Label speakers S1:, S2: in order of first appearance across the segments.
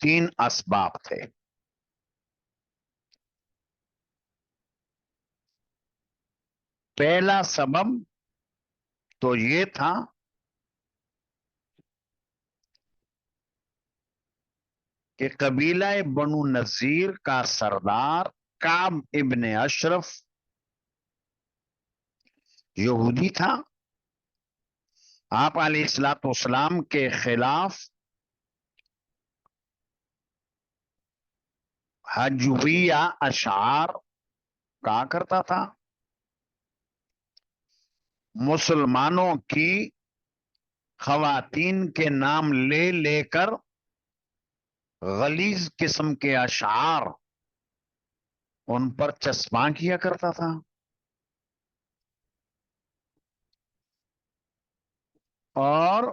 S1: 3 اسباب تھے. پہلا سبب تو یہ تھا کہ قبیلہ بنو نذیر کا سردار کعب ابن اشرف یہودی تھا. آپ علیہ الصلوۃ والسلام کے خلاف ہجویہ اشعار کہا کرتا تھا. مسلمانوں کی خواتین کے نام لے لے کر غلیظ قسم کے اشعار ان پر چسپاں کیا کرتا تھا. اور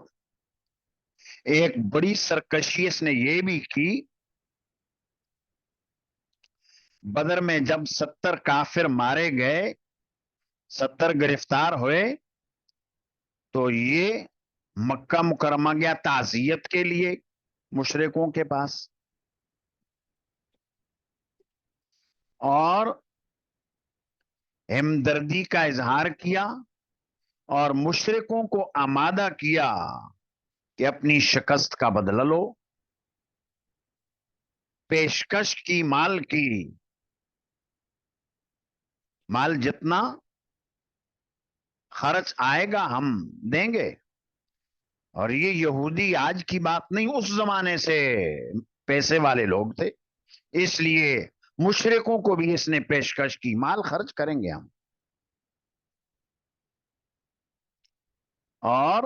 S1: ایک بڑی سرکشی اس نے یہ بھی کی، بدر میں جب 70 کافر مارے گئے، 70 گرفتار ہوئے، تو یہ مکہ مکرمہ گیا تعزیت کے لیے مشرکوں کے پاس، اور ہمدردی کا اظہار کیا اور مشرکوں کو آمادہ کیا کہ اپنی شکست کا بدلہ لو. پیشکش کی مال کی، مال جتنا خرچ آئے گا ہم دیں گے. اور یہ یہودی آج کی بات نہیں، اس زمانے سے پیسے والے لوگ تھے، اس لیے مشرکوں کو بھی اس نے پیشکش کی مال خرچ کریں گے ہم. اور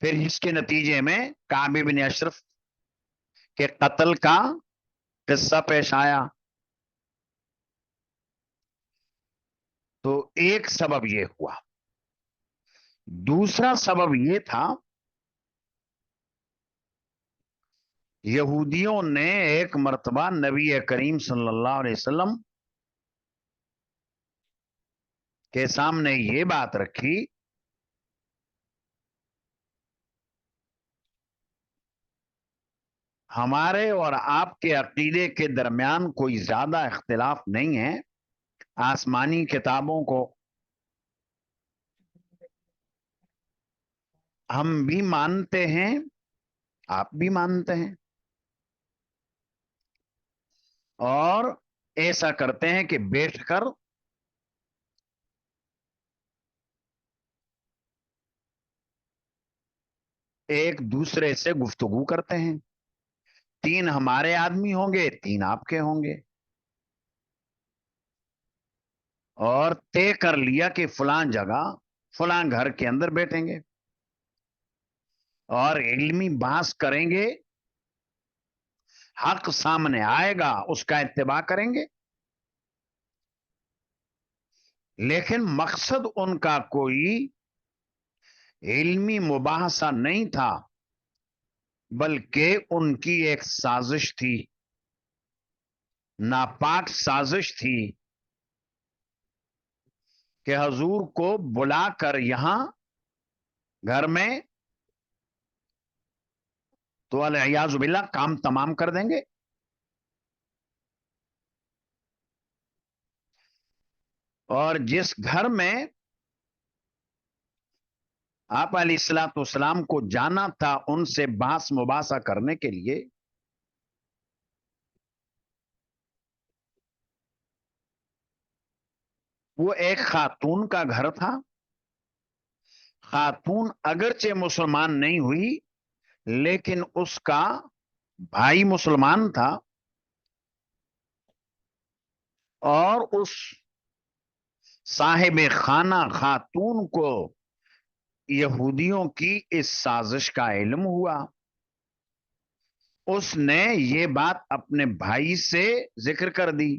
S1: پھر اس کے نتیجے میں کعب بن اشرف کے قتل کا قصہ پیش آیا. تو ایک سبب یہ ہوا. دوسرا سبب یہ تھا، یہودیوں نے ایک مرتبہ نبی کریم صلی اللہ علیہ وسلم کے سامنے یہ بات رکھی ہمارے اور آپ کے عقیدے کے درمیان کوئی زیادہ اختلاف نہیں ہے، آسمانی کتابوں کو ہم بھی مانتے ہیں، آپ بھی مانتے ہیں، اور ایسا کرتے ہیں کہ بیٹھ کر ایک دوسرے سے گفتگو کرتے ہیں. 3 ہمارے آدمی ہوں گے، 3 آپ کے ہوں گے، اور طے کر لیا کہ فلاں جگہ فلاں گھر کے اندر بیٹھیں گے اور علمی بحث کریں گے، حق سامنے آئے گا اس کا اتباع کریں گے. لیکن مقصد ان کا کوئی علمی مباحثہ نہیں تھا، بلکہ ان کی ایک سازش تھی، ناپاک سازش تھی کہ حضور کو بلا کر یہاں گھر میں تو الیاذ باللہ کام تمام کر دیں گے. اور جس گھر میں آپ علیہ الصلوۃ والسلام کو جانا تھا ان سے بحث مباحثہ کرنے کے لیے، وہ ایک خاتون کا گھر تھا. خاتون اگرچہ مسلمان نہیں ہوئی، لیکن اس کا بھائی مسلمان تھا، اور اس صاحب خانہ خاتون کو یہودیوں کی اس سازش کا علم ہوا. اس نے یہ بات اپنے بھائی سے ذکر کر دی.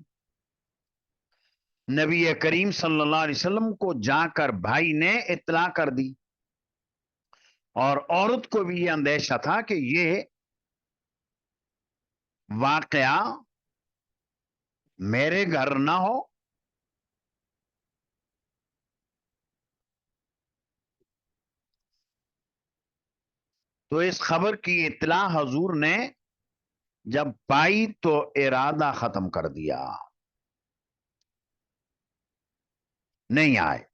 S1: نبی کریم صلی اللہ علیہ وسلم کو جا کر بھائی نے اطلاع کر دی، اور عورت کو بھی یہ اندیشہ تھا کہ یہ واقعہ میرے گھر نہ ہو. تو اس خبر کی اطلاع حضور نے جب پائی تو ارادہ ختم کر دیا، نہیں آئے۔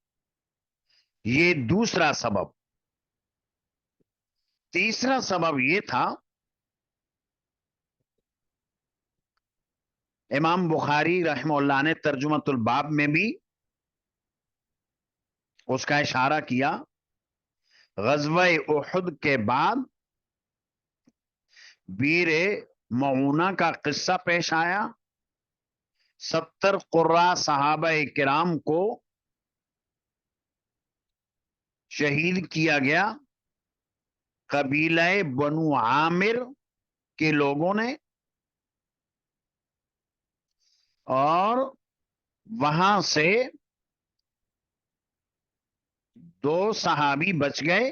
S1: یہ دوسرا سبب۔ تیسرا سبب یہ تھا، امام بخاری رحمہ اللہ نے ترجمۃ الباب میں بھی اس کا اشارہ کیا۔ غزوہ احد کے بعد بیر معونہ کا قصہ پیش آیا۔ 70 قرہ صحابہ کرام کو شہید کیا گیا قبیلہ بنو عامر کے لوگوں نے، اور وہاں سے 2 صحابی بچ گئے،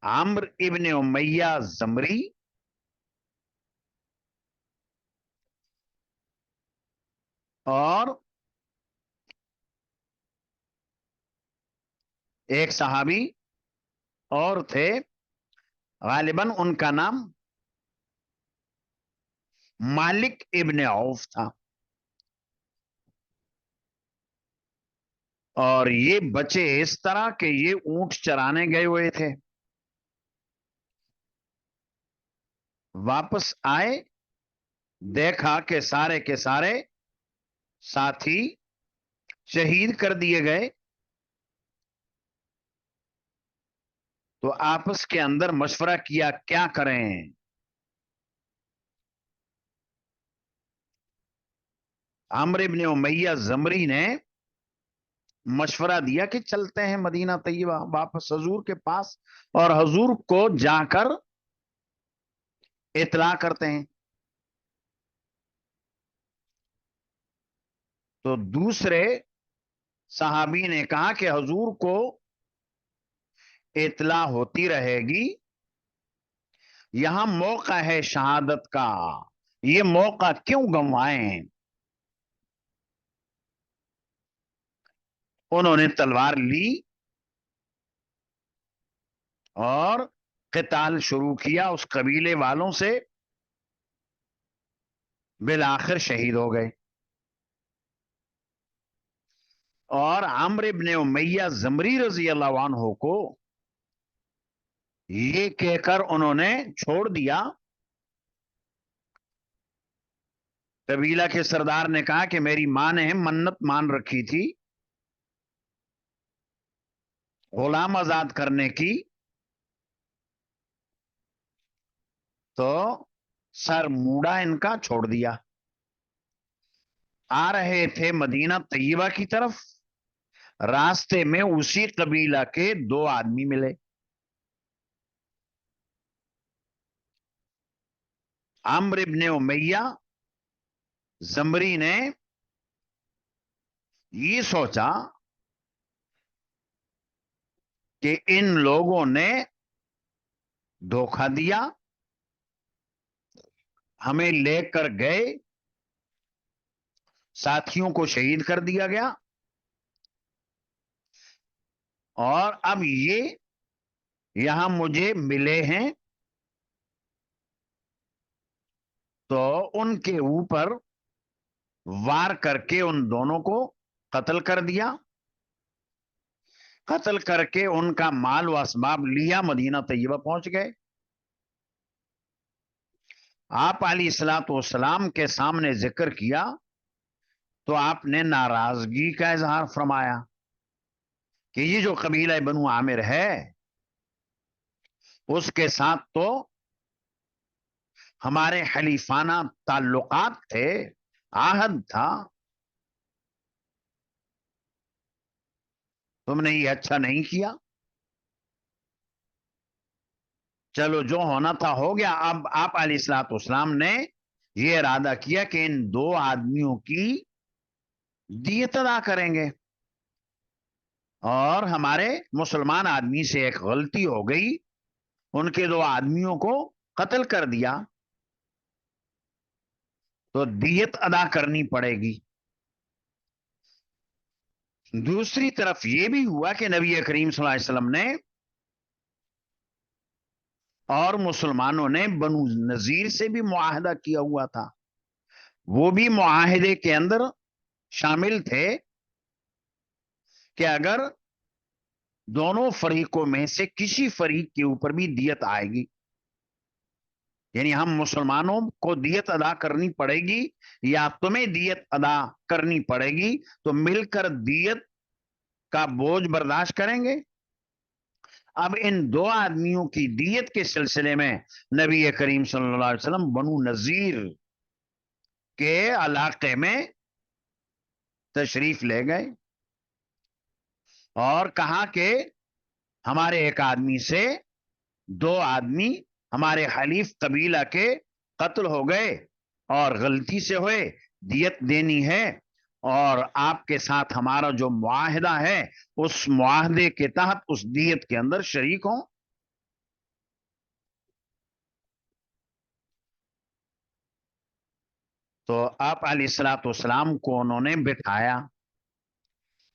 S1: عمرو ابن امیہ زمری اور ایک صحابی اور تھے، غالباً ان کا نام مالک ابن عوف تھا، اور یہ بچے اس طرح کہ یہ اونٹ چرانے گئے ہوئے تھے، واپس آئے، دیکھا کہ سارے کے سارے ساتھی شہید کر دیے گئے، تو آپس کے اندر مشورہ کیا کیا کریں۔ عمرو ابن امیہ زمری نے مشورہ دیا کہ چلتے ہیں مدینہ طیبہ واپس حضور کے پاس، اور حضور کو جا کر اطلاع کرتے ہیں۔ تو دوسرے صحابی نے کہا کہ حضور کو اطلاع ہوتی رہے گی، یہاں موقع ہے شہادت کا، یہ موقع کیوں گنوائیں۔ انہوں نے تلوار لی اور قتال شروع کیا اس قبیلے والوں سے، بالآخر شہید ہو گئے، اور عمرو ابن امیہ زمری رضی اللہ عنہ کو یہ کہہ کر انہوں نے چھوڑ دیا۔ قبیلہ کے سردار نے کہا کہ میری ماں نے منت مان رکھی تھی غلام آزاد کرنے کی، تو سر موڑا ان کا، چھوڑ دیا۔ آ رہے تھے مدینہ طیبہ کی طرف، راستے میں اسی قبیلہ کے 2 آدمی ملے، عمرو ابن امیہ زمری نے یہ سوچا کہ ان لوگوں نے دھوکہ دیا، ہمیں لے کر گئے، ساتھیوں کو شہید کر دیا گیا، اور اب یہ یہاں مجھے ملے ہیں، تو ان کے اوپر وار کر کے ان دونوں کو قتل کر دیا، قتل کر کے ان کا مال و اسباب لیا، مدینہ طیبہ پہنچ گئے۔ آپ علیہ الصلوۃ والسلام کے سامنے ذکر کیا تو آپ نے ناراضگی کا اظہار فرمایا کہ یہ جو قبیلہ بنو عامر ہے اس کے ساتھ تو ہمارے حلیفانہ تعلقات تھے، عہد تھا، تم نے یہ اچھا نہیں کیا، چلو جو ہونا تھا ہو گیا۔ اب آپ علیہ الصلوۃ والسلام نے یہ ارادہ کیا کہ ان 2 آدمیوں کی دیت ادا کریں گے، اور ہمارے مسلمان آدمی سے ایک غلطی ہو گئی، ان کے 2 آدمیوں کو قتل کر دیا، تو دیت ادا کرنی پڑے گی۔ دوسری طرف یہ بھی ہوا کہ نبی کریم صلی اللہ علیہ وسلم نے اور مسلمانوں نے بنو نذیر سے بھی معاہدہ کیا ہوا تھا، وہ بھی معاہدے کے اندر شامل تھے کہ اگر دونوں فریقوں میں سے کسی فریق کے اوپر بھی دیت آئے گی، یعنی ہم مسلمانوں کو دیت ادا کرنی پڑے گی یا تمہیں دیت ادا کرنی پڑے گی، تو مل کر دیت کا بوجھ برداشت کریں گے۔ اب ان دو آدمیوں کی دیت کے سلسلے میں نبی کریم صلی اللہ علیہ وسلم بنو نذیر کے علاقے میں تشریف لے گئے اور کہا کہ ہمارے ایک آدمی سے دو آدمی ہمارے حلیف قبیلہ کے قتل ہو گئے اور غلطی سے ہوئے، دیت دینی ہے، اور آپ کے ساتھ ہمارا جو معاہدہ ہے اس معاہدے کے تحت اس دیت کے اندر شریک ہوں۔ تو آپ علیہ الصلوۃ والسلام کو انہوں نے بٹھایا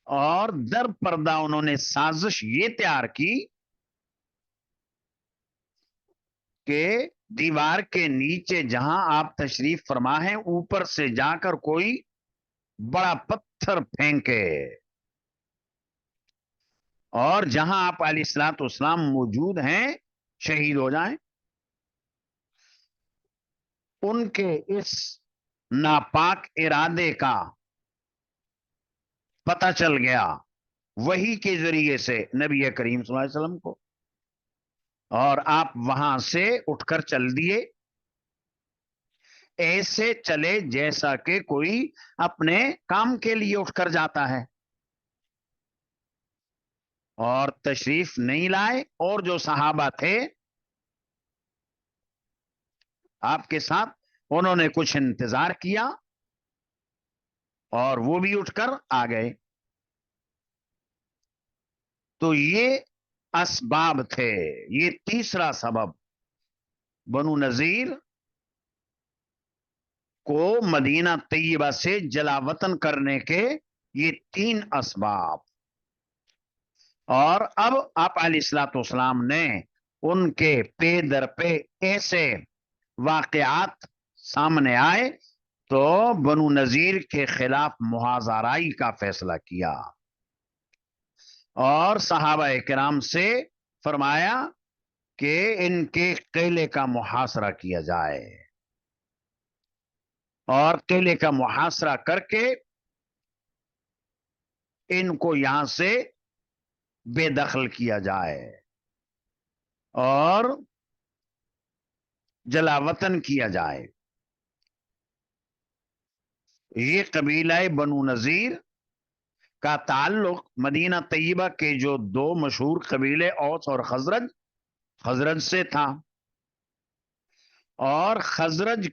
S1: اور در پردہ انہوں نے سازش یہ تیار کی کہ دیوار کے نیچے جہاں آپ تشریف فرما ہیں اوپر سے جا کر کوئی بڑا پتھر پھینکے اور جہاں آپ علیہ الصلوۃ والسلام موجود ہیں شہید ہو جائیں۔ ان کے اس ناپاک ارادے کا پتہ چل گیا وحی کے ذریعے سے نبی کریم صلی اللہ علیہ وسلم کو، اور آپ وہاں سے اٹھ کر چل دیے، ایسے چلے جیسا کہ کوئی اپنے کام کے لیے اٹھ کر جاتا ہے، اور تشریف نہیں لائے، اور جو صحابہ تھے آپ کے ساتھ انہوں نے کچھ انتظار کیا اور وہ بھی اٹھ کر آ گئے۔ تو یہ اسباب تھے، یہ تیسرا سبب بنو نذیر کو مدینہ طیبہ سے جلا وطن کرنے کے، یہ تین اسباب۔ اور اب آپ علیہ الصلوۃ والسلام نے ان کے پے در پہ ایسے واقعات سامنے آئے تو بنو نذیر کے خلاف محاذرائی کا فیصلہ کیا اور صحابہ کرام سے فرمایا کہ ان کے قلعے کا محاصرہ کیا جائے، اور قلعے کا محاصرہ کر کے ان کو یہاں سے بے دخل کیا جائے اور جلا وطن کیا جائے۔ یہ قبیلہ بنو نذیر کا تعلق مدینہ طیبہ کے جو دو مشہور قبیلے اوس اور خزرج سے تھا، اور خزرج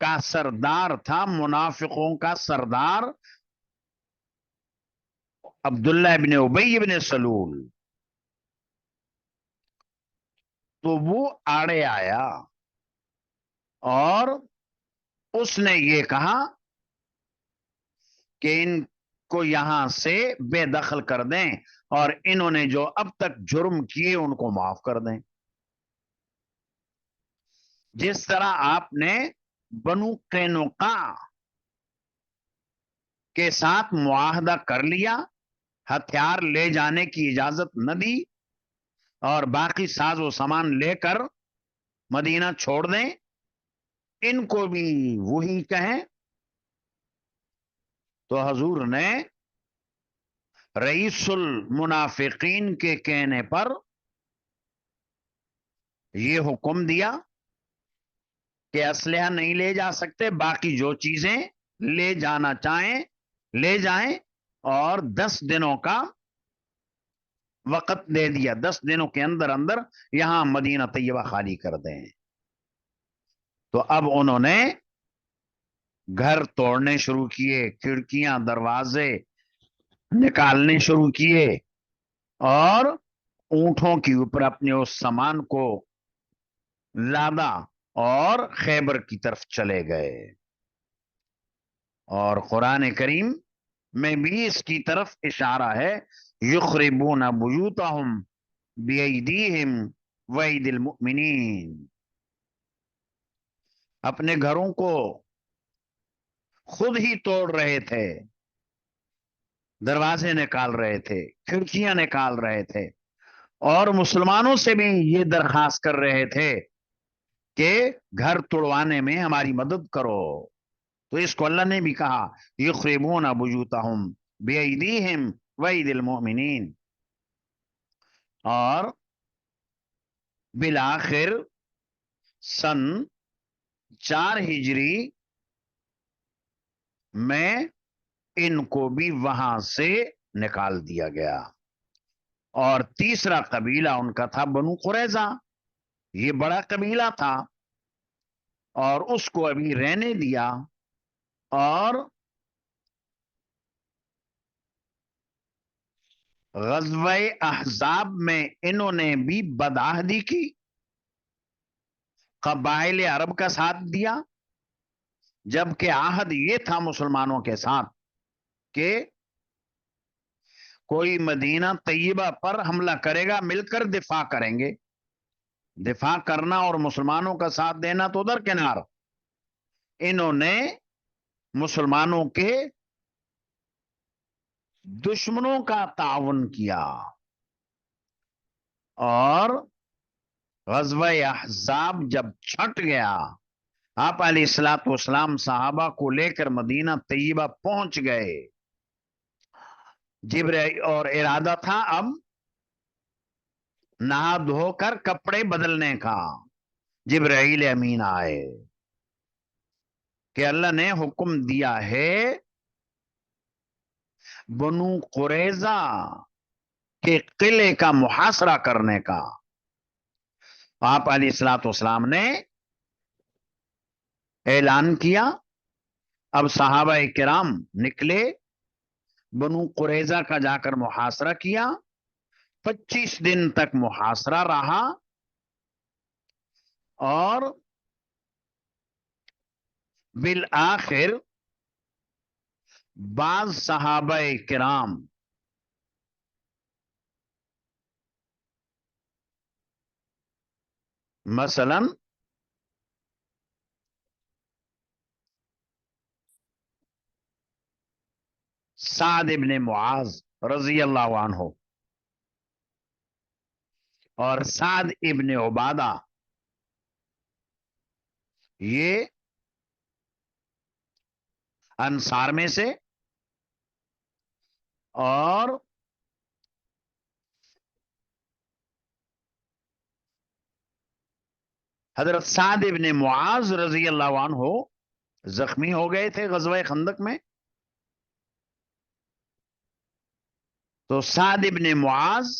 S1: کا سردار تھا منافقوں کا سردار عبداللہ ابن ابی ابن سلول۔ تو وہ آڑے آیا اور اس نے یہ کہا کہ ان کو یہاں سے بے دخل کر دیں اور انہوں نے جو اب تک جرم کیے ان کو معاف کر دیں، جس طرح آپ نے بنو قینقاع کے ساتھ معاہدہ کر لیا، ہتھیار لے جانے کی اجازت نہ دی اور باقی ساز و سامان لے کر مدینہ چھوڑ دیں، ان کو بھی وہی کہیں۔ تو حضور نے رئیس المنافقین کے کہنے پر یہ حکم دیا کہ اسلحہ نہیں لے جا سکتے، باقی جو چیزیں لے جانا چاہیں لے جائیں، اور 10 دنوں کا وقت دے دیا، 10 دنوں کے اندر اندر یہاں مدینہ طیبہ خالی کر دیں۔ تو اب انہوں نے گھر توڑنے شروع کیے، کھڑکیاں دروازے نکالنے شروع کیے اور اونٹوں کے اوپر اپنے اس سامان کو لادا اور خیبر کی طرف چلے گئے۔ اور قرآن کریم میں بھی اس کی طرف اشارہ ہے، یخربون بیوتہم بایدیہم وعید المؤمنین، اپنے گھروں کو خود ہی توڑ رہے تھے، دروازے نکال رہے تھے، کھڑکیاں نکال رہے تھے، اور مسلمانوں سے بھی یہ درخواست کر رہے تھے کہ گھر توڑوانے میں ہماری مدد کرو۔ تو اس کو اللہ نے بھی کہا یخربون بیوتہم بایدیہم وایدی المؤمنین، اور بالآخر سن 4 ہجری میں ان کو بھی وہاں سے نکال دیا گیا۔ اور تیسرا قبیلہ ان کا تھا بنو قریظہ، یہ بڑا قبیلہ تھا، اور اس کو ابھی رہنے دیا، اور غزوہ احزاب میں انہوں نے بھی بدعہدی کی، قبائل عرب کا ساتھ دیا، جبکہ عہد یہ تھا مسلمانوں کے ساتھ کہ کوئی مدینہ طیبہ پر حملہ کرے گا مل کر دفاع کریں گے، دفاع کرنا اور مسلمانوں کا ساتھ دینا تو درکنار، انہوں نے مسلمانوں کے دشمنوں کا تعاون کیا۔ اور غزوہ احزاب جب چھٹ گیا، آپ علیہ الصلوۃ والسلام صحابہ کو لے کر مدینہ طیبہ پہنچ گئے، جبرائیل اور ارادہ تھا اب نہا دھو کر کپڑے بدلنے کا، جبرائیل امین آئے کہ اللہ نے حکم دیا ہے بنو قریظہ کے قلعے کا محاصرہ کرنے کا۔ آپ علیہ الصلوۃ والسلام نے اعلان کیا، اب صحابہ کرام نکلے، بنو قریظہ کا جا کر محاصرہ کیا، 25 دن تک محاصرہ رہا، اور بالآخر بعض صحابہ کرام مثلا سعد ابن معاذ رضی اللہ عنہ اور سعد ابن عبادہ، یہ انصار میں سے، اور حضرت سعد ابن معاذ رضی اللہ عنہ زخمی ہو گئے تھے غزوہ خندق میں، تو سعد ابن معاذ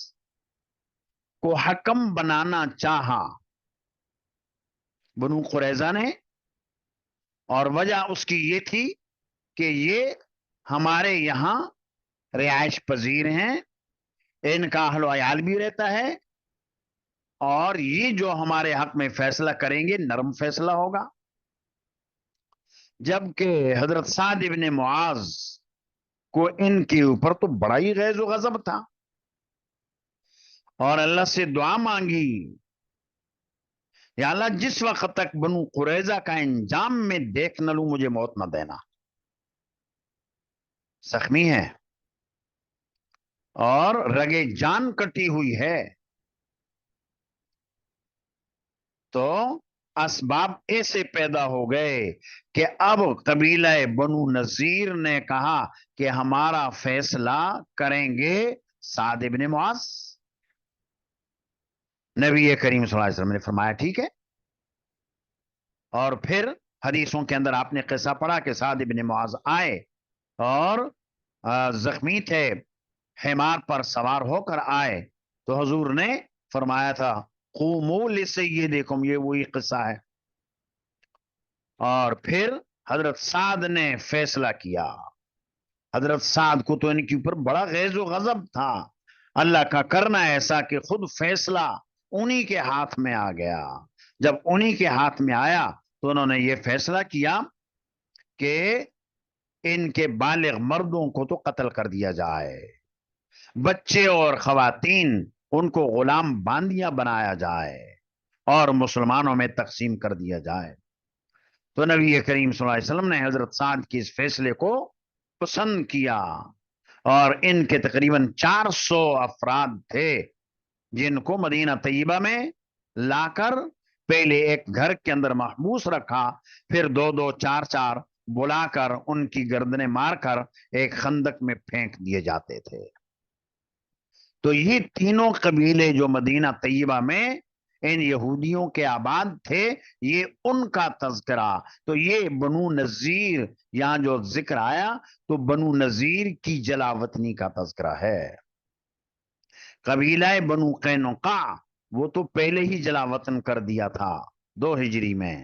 S1: کو حکم بنانا چاہا بنو قریظہ نے، اور وجہ اس کی یہ تھی کہ یہ ہمارے یہاں رہائش پذیر ہیں، ان کا اہل و عیال بھی رہتا ہے، اور یہ جو ہمارے حق میں فیصلہ کریں گے نرم فیصلہ ہوگا۔ جبکہ حضرت سعد ابن معاذ کو ان کے اوپر تو بڑا ہی غیظ و غضب تھا، اور اللہ سے دعا مانگی، یا اللہ جس وقت تک بنو قریظہ کا انجام میں دیکھ نہ لوں مجھے موت نہ دینا، زخمی ہے اور رگے جان کٹی ہوئی ہے، تو اسباب ایسے پیدا ہو گئے کہ اب قبیلہ بنو نذیر نے کہا کہ ہمارا فیصلہ کریں گے سعد ابن معاذ۔ نبی کریم صلی اللہ علیہ وسلم نے فرمایا ٹھیک ہے، اور پھر حدیثوں کے اندر آپ نے قصہ پڑھا کہ سعد ابن معاذ آئے اور زخمی تھے، حمار پر سوار ہو کر آئے، تو حضور نے فرمایا تھا قوموا لسیدکم، یہ وہی قصہ ہے، اور پھر حضرت سعد نے فیصلہ کیا۔ حضرت سعد کو تو ان کے اوپر بڑا غیظ و غضب تھا، اللہ کا کرنا ایسا کہ خود فیصلہ انہی کے ہاتھ میں آ گیا۔ جب انہی کے ہاتھ میں آیا تو انہوں نے یہ فیصلہ کیا کہ ان کے بالغ مردوں کو تو قتل کر دیا جائے، بچے اور خواتین ان کو غلام باندیاں بنایا جائے اور مسلمانوں میں تقسیم کر دیا جائے۔ تو نبی کریم صلی اللہ علیہ وسلم نے حضرت سعد کے اس فیصلے کو پسند کیا، اور ان کے تقریباً 400 افراد تھے جن کو مدینہ طیبہ میں لا کر پہلے ایک گھر کے اندر محبوس رکھا، پھر دو دو چار چار بلا کر ان کی گردنیں مار کر ایک خندق میں پھینک دیے جاتے تھے۔ تو یہ تینوں قبیلے جو مدینہ طیبہ میں ان یہودیوں کے آباد تھے، یہ ان کا تذکرہ۔ تو یہ بنو نذیر یہاں جو ذکر آیا تو بنو نذیر کی جلاوطنی کا تذکرہ ہے۔ قبیلہ بنو قینقاع وہ تو پہلے ہی جلاوطن کر دیا تھا 2 ہجری میں۔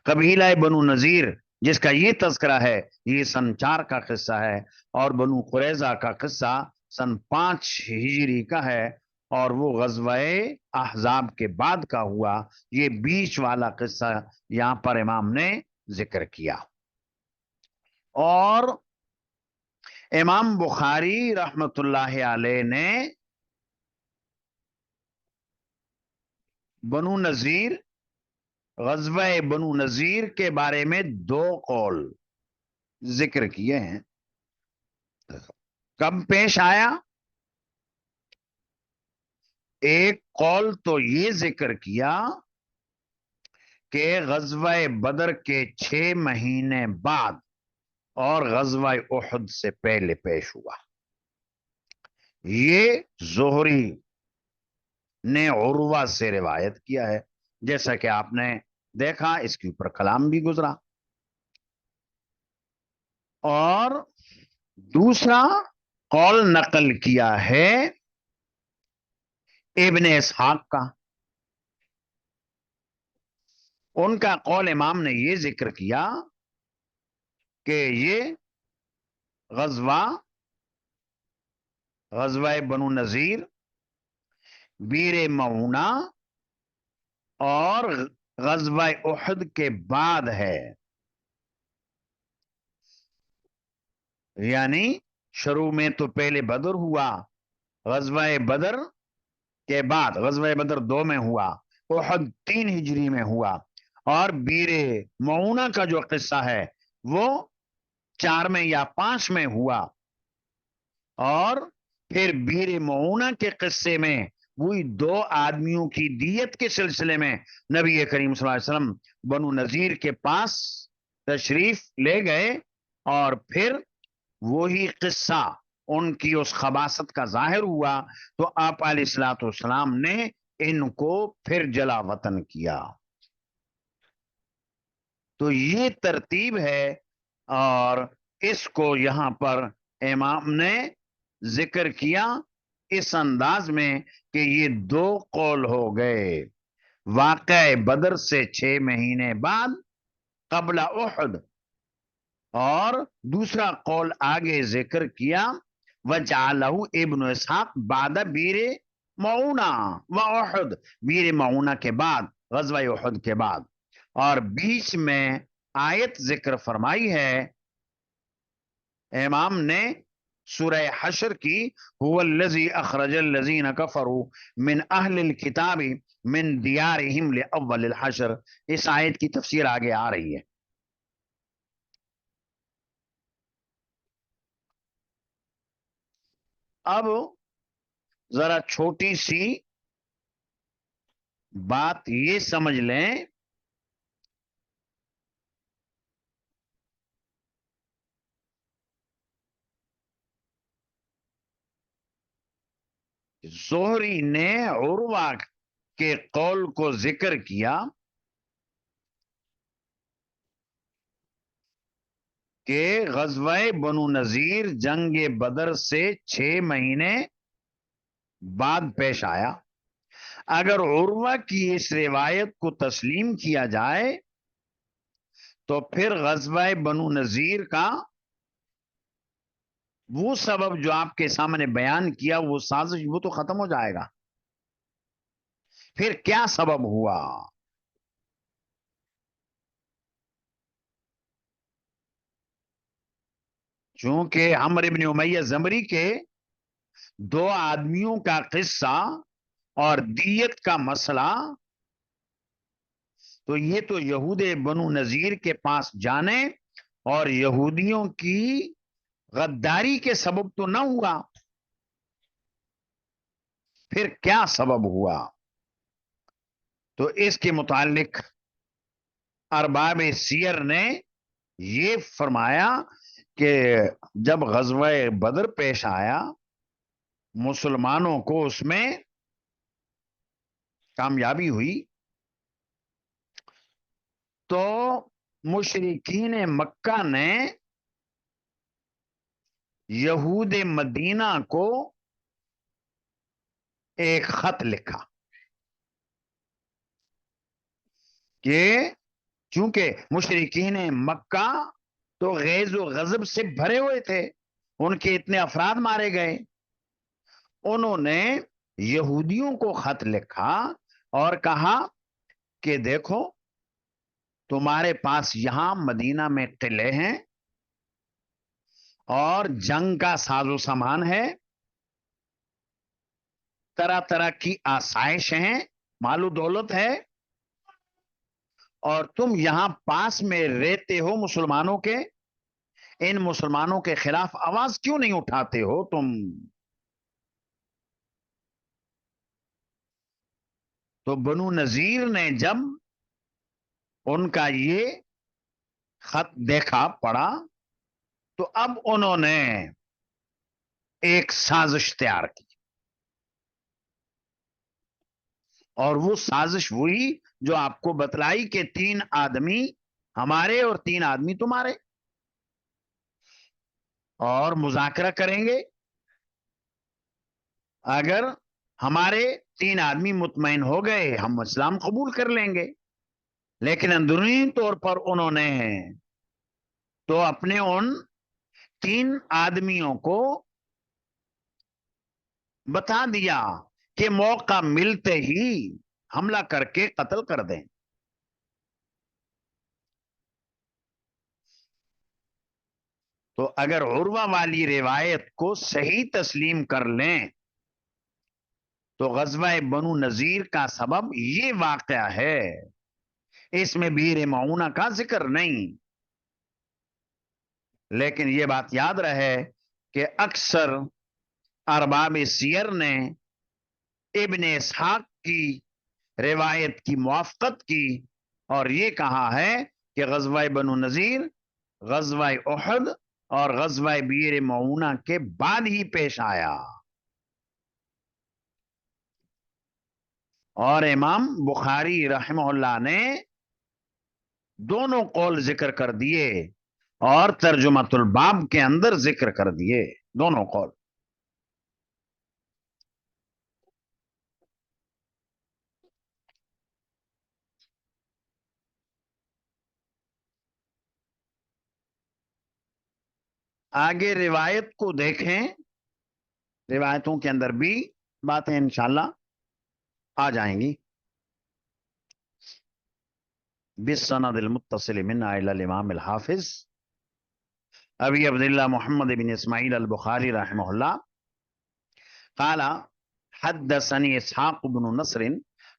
S1: قبیلہ بنو نذیر جس کا یہ تذکرہ ہے یہ سن 4 کا قصہ ہے، اور بنو قریظہ کا قصہ سن 5 ہجری کا ہے، اور وہ غزوہ احزاب کے بعد کا ہوا۔ یہ بیچ والا قصہ یہاں پر امام نے ذکر کیا۔ اور امام بخاری رحمت اللہ علیہ نے بنو نذیر، غزوہ بنو نذیر کے بارے میں 2 قول ذکر کیے ہیں۔ کب پیش آیا؟ ایک قول تو یہ ذکر کیا کہ غزوہ بدر کے 6 مہینے بعد اور غزوہ احد سے پہلے پیش ہوا۔ یہ زہری نے عروہ سے روایت کیا ہے، جیسا کہ آپ نے دیکھا اس کے اوپر کلام بھی گزرا۔ اور دوسرا قول نقل کیا ہے ابن اسحاق کا۔ ان کا قول امام نے یہ ذکر کیا کہ یہ غزوہ بنو نذیر، بیر معونہ اور غزوہ احد کے بعد ہے، یعنی شروع میں تو پہلے بدر ہوا، غزوہ بدر کے بعد غزوہ بدر 2 میں ہوا، احد 3 ہجری میں ہوا، اور بیر معونہ کا جو قصہ ہے وہ 4 میں یا 5 میں ہوا۔ اور پھر بیر معونہ کے قصے میں وہی 2 آدمیوں کی دیت کے سلسلے میں نبی کریم صلی اللہ علیہ وسلم بنو نذیر کے پاس تشریف لے گئے، اور پھر وہی قصہ ان کی اس خباثت کا ظاہر ہوا، تو آپ علیہ الصلوۃ والسلام نے ان کو پھر جلا وطن کیا۔ تو یہ ترتیب ہے، اور اس کو یہاں پر امام نے ذکر کیا اس انداز میں کہ یہ 2 قول ہو گئے، واقع بدر سے 6 مہینے بعد قبل احد، اور دوسرا قول آگے ذکر کیا وجعلہ ابن اسحاق بعد بیر معونہ و احد، بیر معونہ کے بعد غزوہ احد کے بعد، اور بیچ میں آیت ذکر فرمائی ہے امام نے سورہ حشر کی، هو الذی اخرج الذین کفروا من اہل الکتاب من دیارہم لاول الحشر، اس آیت کی تفسیر آگے آ رہی ہے۔ اب ذرا چھوٹی سی بات یہ سمجھ لیں زہری نے عروہ کے قول کو ذکر کیا کہ غزوہ بنو نذیر جنگ بدر سے 6 مہینے بعد پیش آیا۔ اگر عروہ کی اس روایت کو تسلیم کیا جائے تو پھر غزوہ بنو نذیر کا وہ سبب جو آپ کے سامنے بیان کیا، وہ سازش، وہ تو ختم ہو جائے گا۔ پھر کیا سبب ہوا؟ چونکہ عمرو بن امیہ زمری کے 2 آدمیوں کا قصہ اور دیت کا مسئلہ، تو یہ تو یہود بنو نذیر کے پاس جانے اور یہودیوں کی غداری کے سبب تو نہ ہوا، پھر کیا سبب ہوا؟ تو اس کے متعلق ارباب سیر نے یہ فرمایا کہ جب غزوہ بدر پیش آیا، مسلمانوں کو اس میں کامیابی ہوئی، تو مشرکین مکہ نے یہود مدینہ کو ایک خط لکھا کہ چونکہ مشرکین مکہ تو غیظ و غضب سے بھرے ہوئے تھے، ان کے اتنے افراد مارے گئے، انہوں نے یہودیوں کو خط لکھا اور کہا کہ دیکھو تمہارے پاس یہاں مدینہ میں قلعے ہیں اور جنگ کا ساز و سامان ہے، طرح طرح کی آسائش ہیں، مال و دولت ہے، اور تم یہاں پاس میں رہتے ہو مسلمانوں کے، ان مسلمانوں کے خلاف آواز کیوں نہیں اٹھاتے ہو تم؟ تو بنو نذیر نے جب ان کا یہ خط دیکھا، پڑھا، تو اب انہوں نے ایک سازش تیار کی، اور وہ سازش وہی جو آپ کو بتلائی کہ 3 آدمی ہمارے اور 3 آدمی تمہارے، اور مذاکرہ کریں گے، اگر ہمارے 3 آدمی مطمئن ہو گئے ہم اسلام قبول کر لیں گے، لیکن اندرونی طور پر انہوں نے تو اپنے ان 3 آدمیوں کو بتا دیا کہ موقع ملتے ہی حملہ کر کے قتل کر دیں۔ تو اگر عروہ والی روایت کو صحیح تسلیم کر لیں تو غزوہ بنو نذیر کا سبب یہ واقعہ ہے، اس میں بیر معونہ کا ذکر نہیں، لیکن یہ بات یاد رہے کہ اکثر ارباب سیر نے ابن اسحاق کی روایت کی موافقت کی اور یہ کہا ہے کہ غزوہ بنو نذیر غزوہ احد اور غزوہ بیر معونہ کے بعد ہی پیش آیا، اور امام بخاری رحمہ اللہ نے دونوں قول ذکر کر دیے اور ترجمۃ الباب کے اندر ذکر کر دیے دونوں قول۔ آگے روایت کو دیکھیں، روایتوں کے اندر بھی باتیں انشاءاللہ آ جائیں گی۔ بالسند المتصل من الى الامام الحافظ ابی عبداللہ محمد بن اسماعیل البخاری رحمہ اللہ قال حدثني اسحاق بن نصر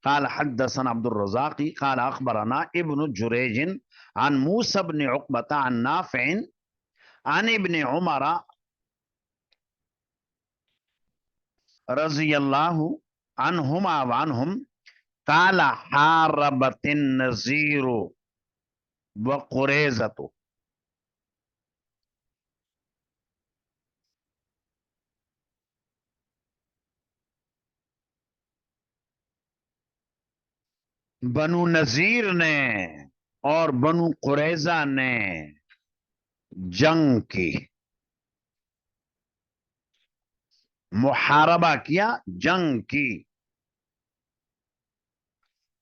S1: قال حدثنا عبد الرزاق قال اخبرنا ابن جریج عن موسى بن عقبة عن نافع عن ابن عمر رضی اللہ عنہما وعنہم قال حاربت النذیر وقریظۃ۔ بنو نذیر نے اور بنو قریظہ نے جنگ کی، محاربہ کیا، جنگ کی،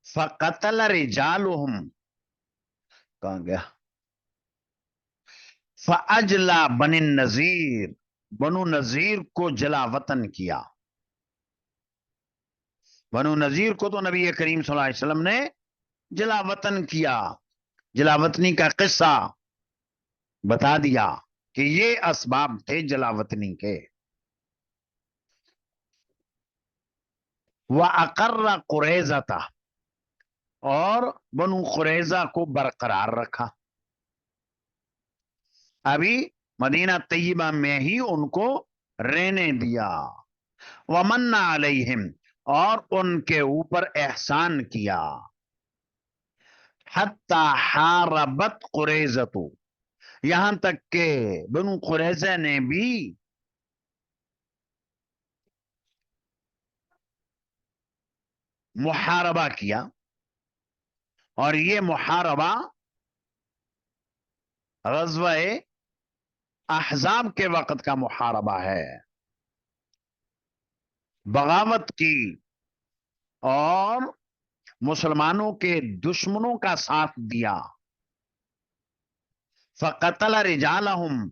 S1: فقتل رجالهم، کہاں گیا، فاجلا بنی النذیر، بنو نذیر کو جلا وطن کیا۔ بنو نذیر کو تو نبی کریم صلی اللہ علیہ وسلم نے جلا وطن کیا، جلا وطنی کا قصہ بتا دیا کہ یہ اسباب تھے جلا وطنی کے۔ وَأَقَرَّ قُرَيْظَةَ، اور بنو قریظہ کو برقرار رکھا، ابھی مدینہ طیبہ میں ہی ان کو رہنے دیا، وَمَنَّ عَلَيْهِمْ، اور ان کے اوپر احسان کیا، حَتَّى حَارَبَتْ قُرَيْظَةُ، یہاں تک کہ بنو قریظہ نے بھی محاربہ کیا، اور یہ محاربہ غزوہ احزاب کے وقت کا محاربہ ہے، بغاوت کی اور مسلمانوں کے دشمنوں کا ساتھ دیا، فقتل رجالہم،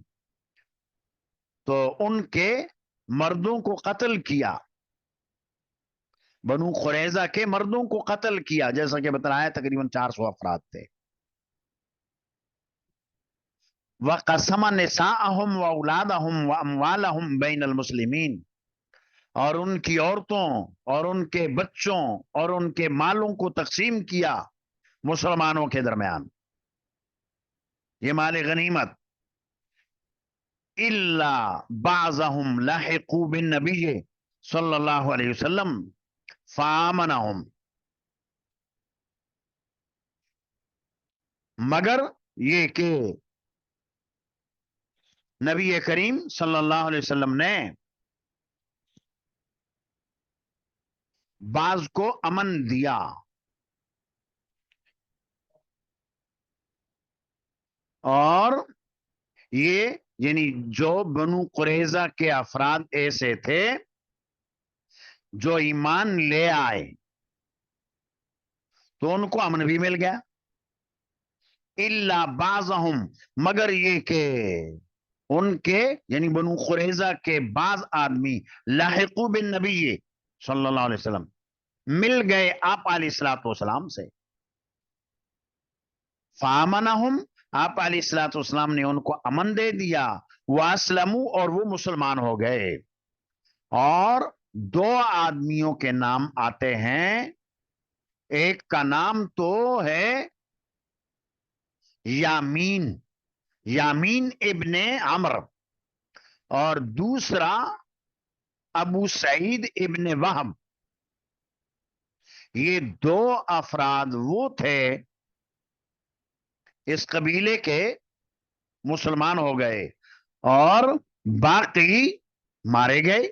S1: تو ان کے مردوں کو قتل کیا، بنو قریظہ کے مردوں کو قتل کیا، جیسا کہ بتایا تقریباً 400 افراد تھے، وَقَسَمَ نِسَاءَهُمْ وَأَوْلَادَهُمْ وَأَمْوَالَهُمْ بَيْنَ الْمُسْلِمِينَ، اور ان کی عورتوں اور ان کے بچوں اور ان کے مالوں کو تقسیم کیا مسلمانوں کے درمیان، یہ مال غنیمت، الا بعضهم لحقوا بالنبی صلی اللہ علیہ وسلم فآمنهم، مگر یہ کہ نبی کریم صلی اللہ علیہ وسلم نے بعض کو امن دیا، اور یہ یعنی جو بنو قریظہ کے افراد ایسے تھے جو ایمان لے آئے تو ان کو امن بھی مل گیا، الا بعضهم، مگر یہ کہ ان کے یعنی بنو قریظہ کے بعض آدمی لاحقو بالنبی صلی اللہ علیہ وسلم، مل گئے آپ علیہ الصلوۃ والسلام سے، فآمنہم، آپ علیہ الصلوۃ والسلام نے ان کو امن دے دیا، واسلموا، اور وہ مسلمان ہو گئے، اور دو آدمیوں کے نام آتے ہیں، ایک کا نام تو ہے یامین، یامین ابن عمرو، اور دوسرا ابو سعید ابن وہب، یہ دو افراد وہ تھے اس قبیلے کے مسلمان ہو گئے، اور باقی مارے گئے۔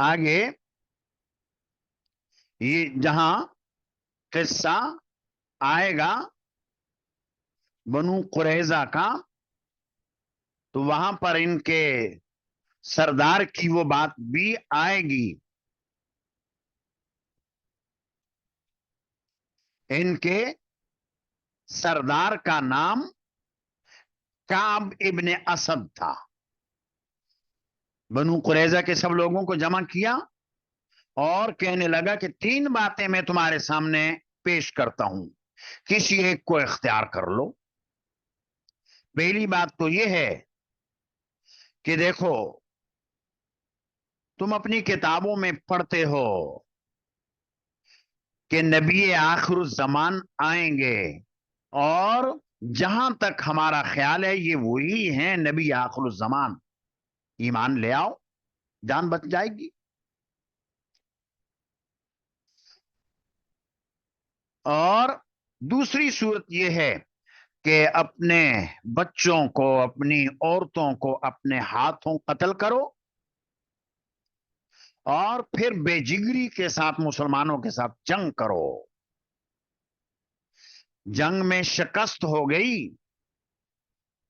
S1: آگے یہ جہاں قصہ آئے گا بنو قریظہ کا، تو وہاں پر ان کے سردار کی وہ بات بھی آئے گی، ان کے سردار کا نام کعب ابن اسد تھا، بنو قریظہ کے سب لوگوں کو جمع کیا اور کہنے لگا کہ 3 باتیں میں تمہارے سامنے پیش کرتا ہوں، کسی ایک کو اختیار کر لو۔ پہلی بات تو یہ ہے کہ دیکھو، تم اپنی کتابوں میں پڑھتے ہو کہ نبی آخر الزمان آئیں گے، اور جہاں تک ہمارا خیال ہے یہ وہی ہیں نبی آخر الزمان، ایمان لے آؤ، جان بچ جائے گی۔ اور دوسری صورت یہ ہے کہ اپنے بچوں کو، اپنی عورتوں کو اپنے ہاتھوں قتل کرو، اور پھر بے جگری کے ساتھ مسلمانوں کے ساتھ جنگ کرو، جنگ میں شکست ہو گئی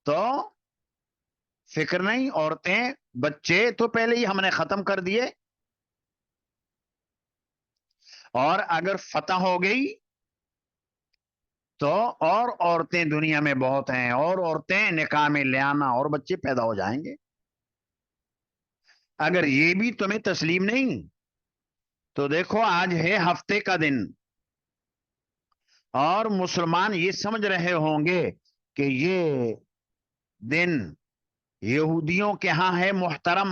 S1: تو فکر نہیں، عورتیں بچے تو پہلے ہی ہم نے ختم کر دیے، اور اگر فتح ہو گئی تو اور عورتیں دنیا میں بہت ہیں، اور عورتیں نکاح میں لے آنا اور بچے پیدا ہو جائیں گے۔ اگر یہ بھی تمہیں تسلیم نہیں تو دیکھو، آج ہے ہفتے کا دن، اور مسلمان یہ سمجھ رہے ہوں گے کہ یہ دن یہودیوں کے ہاں ہے محترم،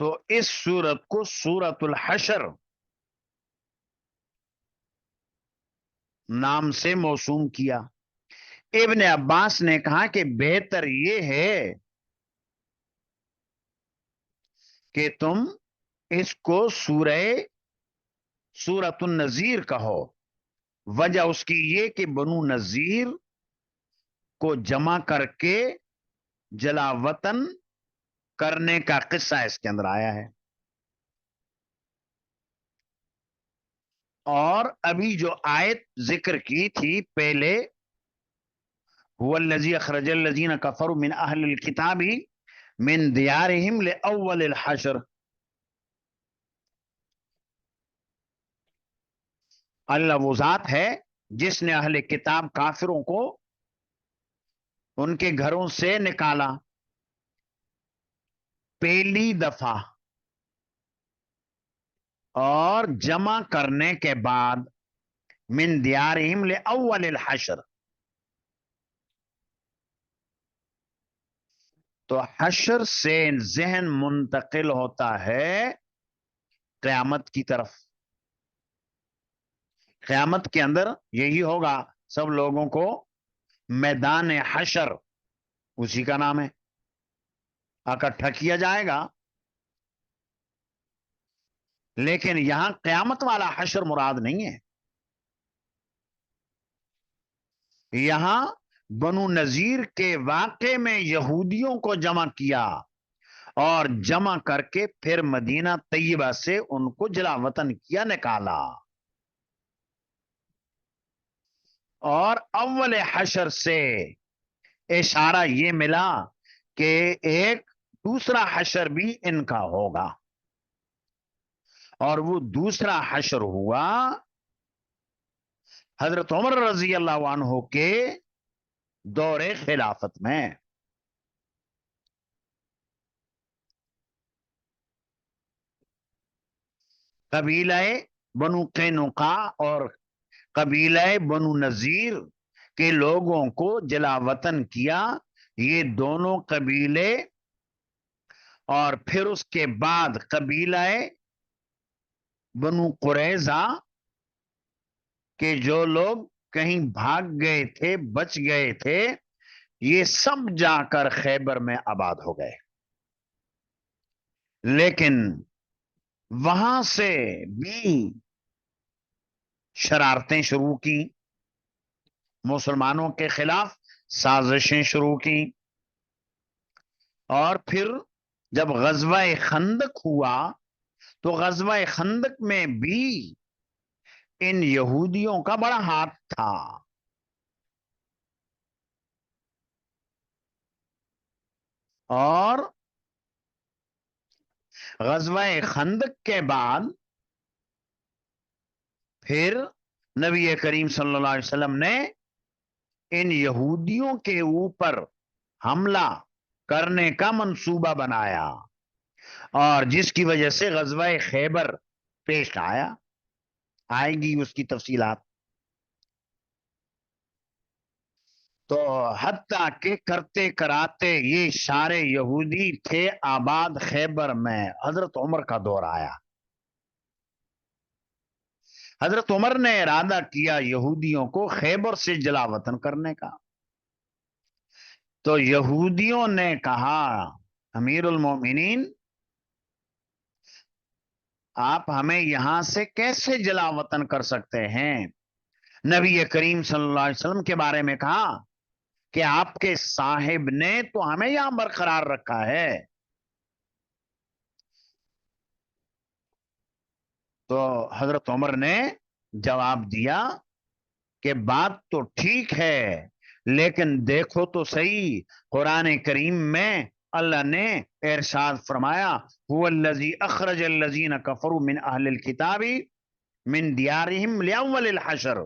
S1: تو اس سورت کو سورت الحشر نام سے موسوم کیا. ابن عباس نے کہا کہ بہتر یہ ہے کہ تم اس کو سورت النذیر کہو. وجہ اس کی یہ کہ بنو نذیر کو جمع کر کے جلا وطن کرنے کا قصہ اس کے اندر آیا ہے. اور ابھی جو آیت ذکر کی تھی پہلے، هو الذی اخرج الذین کفروا من اہل الکتاب من دیارہم لاول الحشر، اللہ وہ ذات ہے جس نے اہل کتاب کافروں کو ان کے گھروں سے نکالا پہلی دفعہ اور جمع کرنے کے بعد من دیارہم لاول الحشر. تو حشر سے ذہن منتقل ہوتا ہے قیامت کی طرف. قیامت کے اندر یہی ہوگا، سب لوگوں کو میدان حشر، اسی کا نام ہے، اکٹھا کیا جائے گا. لیکن یہاں قیامت والا حشر مراد نہیں ہے، یہاں بنو نذیر کے واقعے میں یہودیوں کو جمع کیا اور جمع کر کے پھر مدینہ طیبہ سے ان کو جلا وطن کیا، نکالا. اور اول حشر سے اشارہ یہ ملا کہ ایک دوسرا حشر بھی ان کا ہوگا، اور وہ دوسرا حشر ہوا حضرت عمر رضی اللہ عنہ کے دور خلافت میں. قبیلہ بنو قینقاع اور قبیلہ بنو نذیر کے لوگوں کو جلا وطن کیا، یہ دونوں قبیلے. اور پھر اس کے بعد قبیلہ بنو قریظہ کے جو لوگ کہیں بھاگ گئے تھے، بچ گئے تھے، یہ سب جا کر خیبر میں آباد ہو گئے. لیکن وہاں سے بھی شرارتیں شروع کی، مسلمانوں کے خلاف سازشیں شروع کی. اور پھر جب غزوہ خندق ہوا تو غزوہ خندق میں بھی ان یہودیوں کا بڑا ہاتھ تھا. اور غزوہ خندق کے بعد پھر نبی کریم صلی اللہ علیہ وسلم نے ان یہودیوں کے اوپر حملہ کرنے کا منصوبہ بنایا، اور جس کی وجہ سے غزوہ خیبر پیش آیا. آئے گی اس کی تفصیلات. تو حتیٰ کہ کرتے کراتے یہ سارے یہودی تھے آباد خیبر میں، حضرت عمر کا دور آیا. حضرت عمر نے ارادہ کیا یہودیوں کو خیبر سے جلا وطن کرنے کا. تو یہودیوں نے کہا امیر المومنین آپ ہمیں یہاں سے کیسے جلا وطن کر سکتے ہیں؟ نبی کریم صلی اللہ علیہ وسلم کے بارے میں کہا کہ آپ کے صاحب نے تو ہمیں یہاں برقرار رکھا ہے. تو حضرت عمر نے جواب دیا کہ بات تو ٹھیک ہے، لیکن دیکھو تو صحیح، قرآن کریم میں اللہ نے ارشاد فرمایا هو الذی اخرج الذین کفروا من اہل الکتاب من دیارہم لاول الحشر.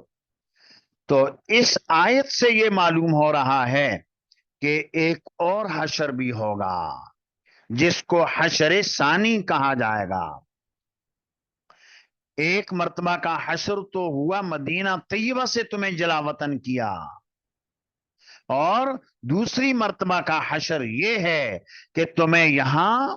S1: تو اس آیت سے یہ معلوم ہو رہا ہے کہ ایک اور حشر بھی ہوگا جس کو حشر ثانی کہا جائے گا. ایک مرتبہ کا حشر تو ہوا مدینہ طیبہ سے تمہیں جلا وطن کیا، اور دوسری مرتبہ کا حشر یہ ہے کہ تمہیں یہاں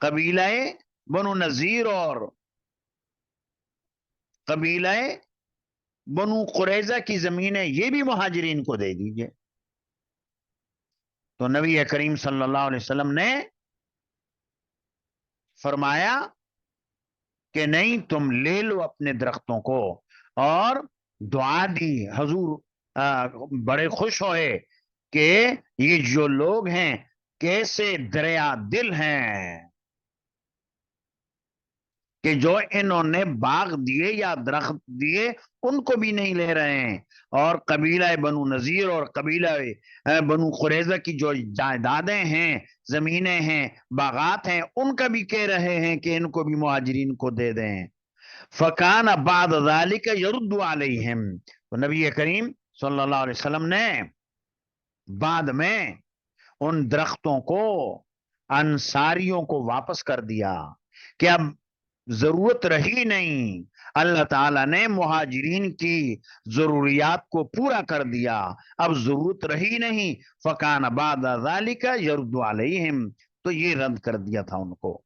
S1: قبیلہ بنو نذیر اور قبیلہ بنو قریظہ کی زمینیں یہ بھی مہاجرین کو دے دیجئے. تو نبی کریم صلی اللہ علیہ وسلم نے فرمایا کہ نہیں، تم لے لو اپنے درختوں کو. اور دعا دی. حضور بڑے خوش ہوئے کہ یہ جو لوگ ہیں کیسے دریا دل ہیں کہ جو انہوں نے باغ دیے یا درخت دیے ان کو بھی نہیں لے رہے ہیں. اور قبیلہ بنو نذیر اور قبیلہ بنو قریظہ کی جو جائیدادیں ہیں، زمینیں ہیں، باغات ہیں، ان کا بھی کہہ رہے ہیں کہ ان کو بھی مہاجرین کو دے دیں. فکان بعد ذالک یرد علیہم. تو نبی کریم صلی اللہ علیہ وسلم نے بعد میں ان درختوں کو انصاریوں کو واپس کر دیا کہ اب ضرورت رہی نہیں. اللہ تعالیٰ نے مہاجرین کی ضروریات کو پورا کر دیا، اب ضرورت رہی نہیں. فکان بعد ذالک یرد علیہم. تو یہ رد کر دیا تھا ان کو.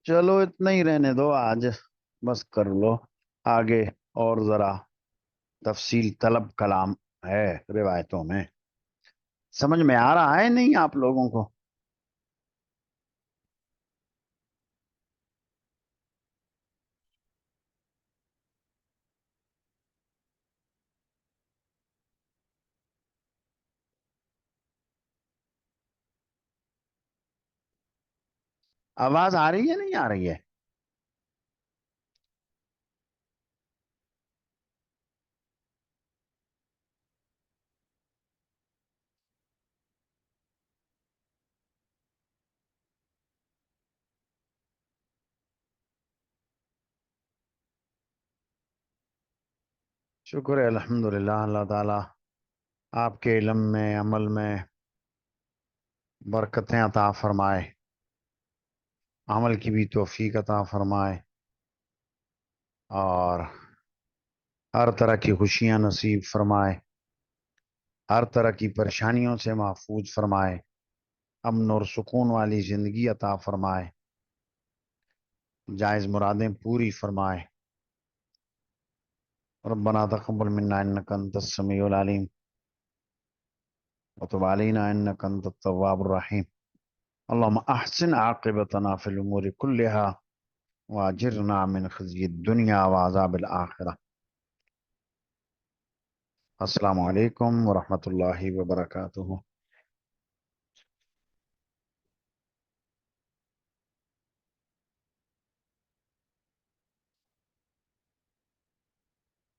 S1: چلو اتنا ہی رہنے دو آج، بس کر لو آگے. اور ذرا تفصیل طلب کلام ہے روایتوں میں. سمجھ میں آ رہا ہے نہیں آپ لوگوں کو؟ آواز آ رہی ہے نہیں آ رہی ہے؟ شکر ہے، الحمدللہ. اللہ تعالیٰ آپ کے علم میں، عمل میں برکتیں عطا فرمائے، عمل کی بھی توفیق عطا فرمائے، اور ہر طرح کی خوشیاں نصیب فرمائے، ہر طرح کی پریشانیوں سے محفوظ فرمائے، امن اور سکون والی زندگی عطا فرمائے، جائز مرادیں پوری فرمائے. ربنا تقبل منا انك انت السميع العليم وتب علينا انك انت التواب الرحيم. اللهم احسن عاقبتنا في الامور كلها واجرنا من خزي الدنيا وعذاب الاخره. السلام علیکم ورحمۃ اللہ وبرکاتہ.